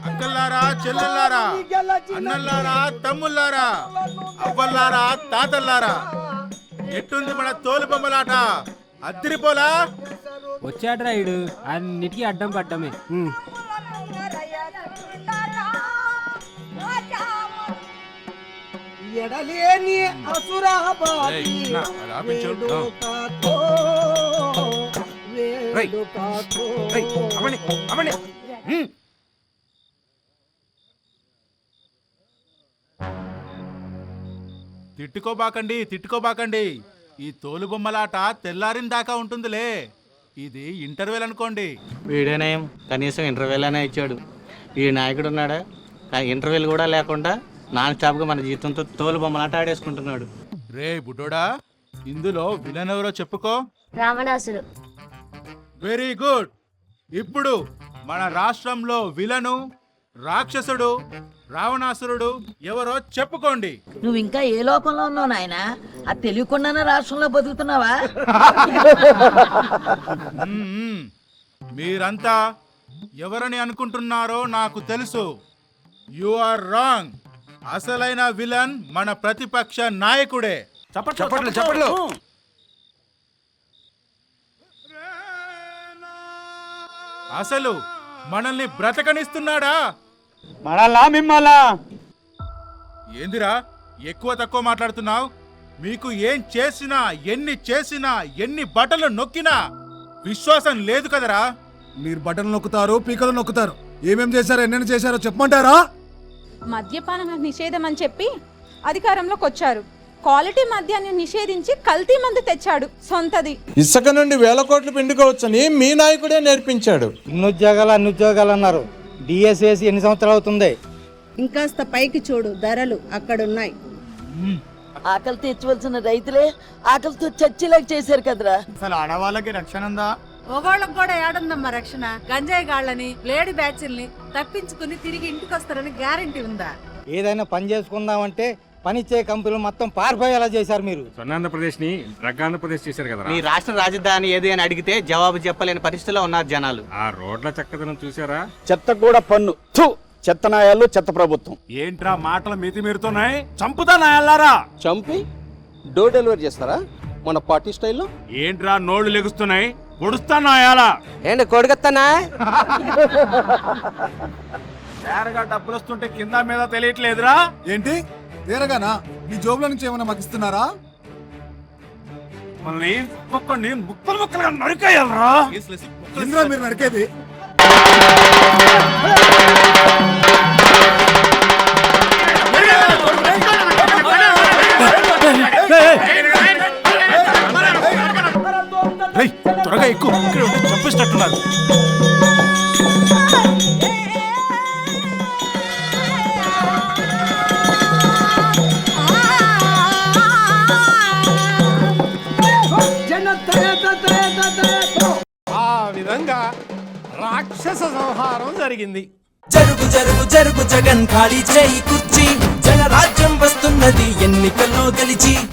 అంకల్లారా, చెల్లెల్లారా, అన్నల్లారా, తమ్ముళ్ళారా, అవ్వల్లారా, తాతల్లారా, ఎట్టుంది మన తోలు బొమ్మలాట? అద్దిరిపోలా వచ్చాడ్రా ఇడు, అన్నిటికీ అడ్డం పడ్డమే. ఎడలేని తిట్టుకోబాకండి. ఈ తోలు బొమ్మలాట తెల్లారిన దాకా ఉంటుందిలే. ఇది ఇంటర్వెల్ అనుకోండి. వీడేనేం కనీసం ఇంటర్వెల్ అనే ఇచ్చాడు. ఈ నాయకుడు ఉన్నాడా? ఇంటర్వెల్ కూడా లేకుండా నాన్ స్టాప్ గా మన జీవితంతో తోలు బొమ్మలాట ఆడేసుకుంటున్నాడు. రే బుడ్డోడా, ఇందులో విలన్ ఎవరో చెప్పుకో. రావణాసుడు. Very good. ఇప్పుడు మన రాష్ట్రంలో విలను, రాక్షసుడు, రావణాసురుడు ఎవరో చెప్పుకోండి. నువ్వు ఇంకా ఏ లోకంలో ఉన్నావు నాయనా? అది తెలియకుండానే రాష్ట్రంలో బతుకుతున్నావా? మీరంతా ఎవరని అనుకుంటున్నారో నాకు తెలుసు. You are wrong. అసలైన విలన్ మన ప్రతిపక్ష నాయకుడే. చప్పట్లు. అసలు మనల్ని బ్రతకనిస్తున్నాడా? మనల్లా మిమ్మల్లా? ఏందిరా ఎక్కువ తక్కువ మాట్లాడుతున్నావు? మీకు ఏం చేసినా, ఎన్ని చేసినా, ఎన్ని బట్టలు నొక్కినా విశ్వాసం లేదు కదరా? మీరు బటన్ నొక్కుతారు, పీకలు నొక్కుతారు. ఏమేం చేశారో, ఎన్నెన్ని చేశారో చెప్పమంటారా? మద్యపానం నిషేధం అని చెప్పి అధికారంలోకి వచ్చారు. క్వాలిటీ మద్యాన్ని నిషేధించి కల్తీ మందు తెచ్చాడు సొంతది. ఇసుక నుండి 1000 కోట్లు పిండుకోవచ్చని మీ నాయకుడే నేర్పించాడు. అన్ని ఉద్యోగాలు అన్నారు. డిఎస్ఏసి ఎన్ని సంవత్సరాలు అవుతుంది? ఇంకాస్త పైకి చూడు, ధరలు అక్కడున్నాయి. ఆకలి తెచ్చవలసిన రైతులే ఆకలితో చచ్చేలాగా చేశారు కదరా. అసలు ఆడవాళ్ళకి రక్షణ ఉందా? మగవాళ్ళకి కూడా ఏడుందమ్మా రక్షణ? గంజాయి గాళ్ళని, లేడీ బ్యాచ్ల్ని తప్పించుకుని తిరిగి ఇంటికి వస్తారని గ్యారంటీ ఉందా? ఏదైనా పని చేసుకుందామంటే పనిచ్చే కంపెనీలు మొత్తం పారిపోయేలా చేశారు మీరు. స్వర్ణాంధ్రప్రదేశ్ ని డ్రగ్గాంధ్రప్రదేశ్ చేశారు కదా. మీ రాష్ట్ర రాజధాని ఏది అని అడిగితే జవాబు చెప్పలేని పరిస్థితిలో ఉన్నారు జనాలు. ఆ రోడ్ల చక్కదనం చూసారా? చెత్త కూడా పన్ను. చెత్త నాయాలు, చెత్త ప్రభుత్వం. ఏంట్రా మాటలు మితిమీరుతున్నాయి? చంపుతా నాయాలారా? చంపి డోర్ డెలివరీ చేస్తారా మన పార్టీ స్టైల్లో? ఏంట్రా నోళ్లు లెగుస్తున్నాయి? పొడుస్తా నాయాలా? ఏంటి కొడుకుతానా? తేరగా డబ్బులు వస్తుంటే కింద మీద తెలియట్లేదురా? ఏంటి తేరగానా? మీ జోబుల నుంచి ఏమైనా మాకు ఇస్తున్నారా? మనల్ని ఒక్కొక్కడిని ముక్కలుగా నరికేయాలరా? ఇంద్రా మీరు నరికేది? త్వరగా ఎక్కువ చంపిస్తున్నారు. ఆ విధంగా రాక్షస సంహారం జరిగింది. జరుగు జరుగు జరుగు జగన్ ఖాళీ చేయి కుర్చీ, జనరాజ్యం వస్తున్నది ఎన్నికల్లో గెలిచి.